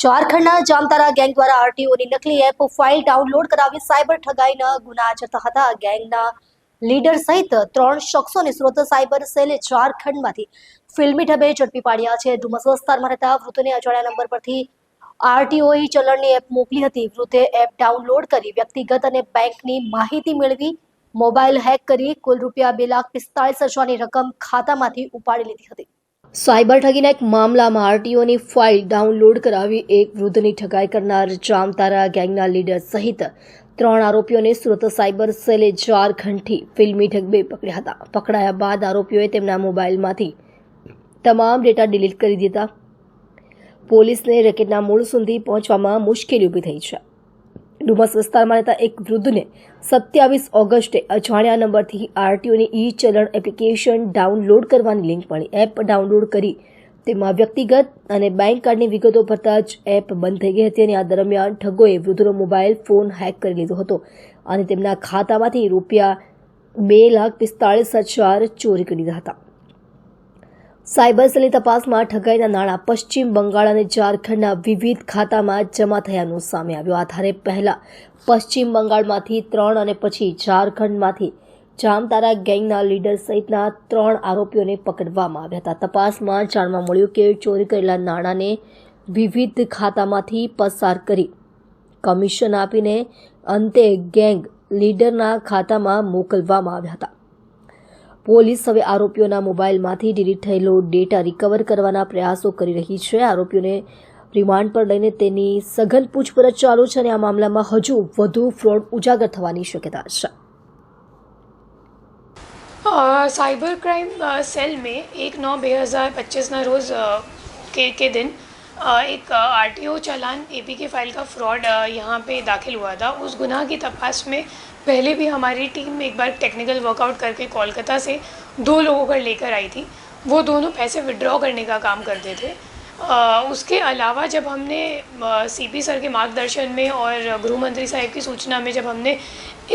ઝારખંડના જામતારા ગેંગ દ્વારા આરટીઓની નકલી એપ ફાઇલ ડાઉનલોડ કરાવી સાયબર ઠગાઈના ગુના આચરતા હતા. ગેંગના લીડર સહિત 3 શખ્સોને સુરત સાયબર સેલે ઝારખંડમાંથી ફિલ્મી ઢબે ઝડપી પાડ્યા છે. ડુમસ વિસ્તારમાં રહેતા વૃદ્ધને અજાણ્યા નંબર પરથી આરટીઓએ ચલણની એપ મોકલી હતી. વૃદ્ધે એપ ડાઉનલોડ કરી વ્યક્તિગત અને બેંકની માહિતી મેળવી મોબાઈલ હેક કરી કુલ રૂપિયા 2,45,000ની રકમ ખાતામાંથી ઉપાડી લીધી હતી. સાયબર ઠગીના એક મામલામાં આરટીઓની ફાઇલ ડાઉનલોડ કરાવી એક વૃદ્ધની ઠગાઈ કરનાર જામતારા ગેંગના લીડર સહિત 3 આરોપીઓને સુરત સાયબર સેલે ઝારખંડથી ફિલ્મી ઢબે પકડ્યા હતા. પકડાયા બાદ આરોપીઓએ તેમના મોબાઈલમાંથી તમામ ડેટા ડિલીટ કરી દીધા. પોલીસને રેકેટના મૂળ સુધી પહોંચવામાં મુશ્કેલી ઊભી થઈ છે. ડુમસ વિસ્તારમાં રહેતા એક વૃદ્ધને 27 ઓગસ્ટે અજાણ્યા નંબરથી આરટીઓની ઈ ચલણ એપ્લિકેશન ડાઉનલોડ કરવાની લિંક મળી. એપ ડાઉનલોડ કરી તેમાં વ્યક્તિગત અને બેંક કાર્ડની વિગતો ભરતા જ એપ બંધ થઈ ગઈ હતી અને આ દરમિયાન ઠગોએ વૃદ્ધનો મોબાઈલ ફોન હેક કરી લીધો હતો અને તેમના ખાતામાંથી રૂપિયા 2,45,000 ચોરી કરી લીધા હતા. સાયબર સેલની તપાસમાં ઠગાઈના નાણાં પશ્ચિમ બંગાળ અને ઝારખંડના વિવિધ ખાતામાં જમા થયાનું સામે આવ્યું. આધારે પહેલા પશ્ચિમ બંગાળમાંથી 3 અને પછી ઝારખંડમાંથી જામતારા ગેંગના લીડર સહિતના 3 આરોપીઓને પકડવામાં આવ્યા હતા. તપાસમાં જાણવા મળ્યું કે ચોરી કરેલા નાણાંને વિવિધ ખાતામાંથી પસાર કરી કમિશન આપીને અંતે ગેંગ લીડરના ખાતામાં મોકલવામાં આવ્યા હતા. પોલીસ હવે આરોપીઓના મોબાઈલમાંથી ડિલીટ થયેલો ડેટા રિકવર કરવાના પ્રયાસો કરી રહી છે. આરોપીઓને રિમાન્ડ પર લઈને તેની સઘન પૂછપરછ ચાલુ છે અને આ મામલામાં હજુ વધુ ફ્રોડ ઉજાગર થવાની શક્યતા છે. साइबर क्राइम सेल में 1/9/2025 रोज़ के दिन एक आरटीओ चालान एपी के फाइल का फ्रॉड यहाँ पे दाखिल हुआ था. उस गुनाह की तपास में पहले भी हमारी टीम एक बार टेक्निकल वर्कआउट करके कोलकाता से 2 लोगों को लेकर आई थी. वो दोनों पैसे विड्रॉ करने का काम करते थे. उसके अलावा जब हमने सीपी सर के मार्गदर्शन में और गृह मंत्री साहब की सूचना में जब हमने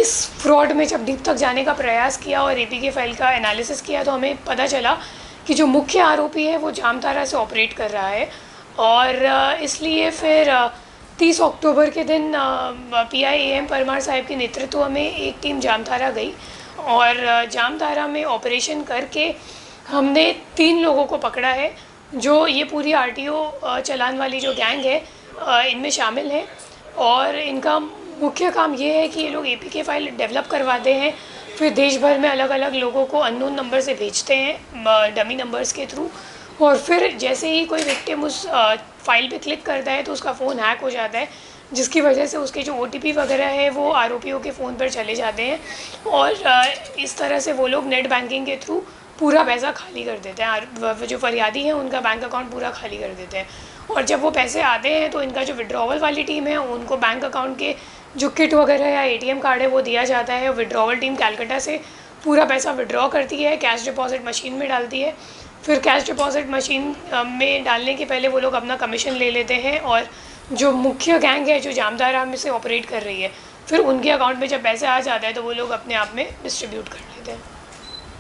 इस फ्रॉड में जब डीप तक जाने का प्रयास किया और एपी के फाइल का एनालिसिस किया तो हमें पता चला कि जो मुख्य आरोपी है वो जामतारा से ऑपरेट कर रहा है. और इसलिए फिर 30 अक्टूबर के दिन पीआई AM परमार साहब के नेतृत्व में एक टीम जामतारा गई और जामतारा में ऑपरेशन करके हमने 3 लोगों को पकड़ा है जो ये पूरी आरटीओ चलान वाली जो गैंग है इनमें शामिल है. और इनका मुख्य काम ये है कि ये लोग एपी के फाइल डेवलप करवाते हैं, फिर देश भर में अलग अलग लोगों को अननोन नंबर से भेजते हैं डमी नंबर्स के थ्रू. और फिर जैसे ही कोई विक्टिम उस फाइल पे क्लिक करता है तो उसका फ़ोन हैक हो जाता है, जिसकी वजह से उसके जो OTP वगैरह है वो आरोपियों के फ़ोन पर चले जाते हैं और इस तरह से वो लोग नेट बैंकिंग के थ्रू पूरा पैसा खाली कर देते हैं. जो फरियादी हैं उनका बैंक अकाउंट पूरा खाली कर देते हैं. और जब वो पैसे आते हैं तो इनका जो विड्रॉवल वाली टीम है उनको बैंक अकाउंट के जो किट वगैरह या ATM कार्ड है वो दिया जाता है. विड्रॉवल टीम कैलकाटा से पूरा पैसा विड्रॉ करती है, कैश डिपॉजिट मशीन में डालती है. फिर कैश डिपॉजिट मशीन में डालने के पहले वो लोग अपना कमीशन ले लेते हैं और जो मुख्य गैंग है जो जामतारा में से ऑपरेट कर रही है फिर उनके अकाउंट में जब पैसे आ जाते हैं तो वो लोग अपने आप में डिस्ट्रीब्यूट कर लेते हैं.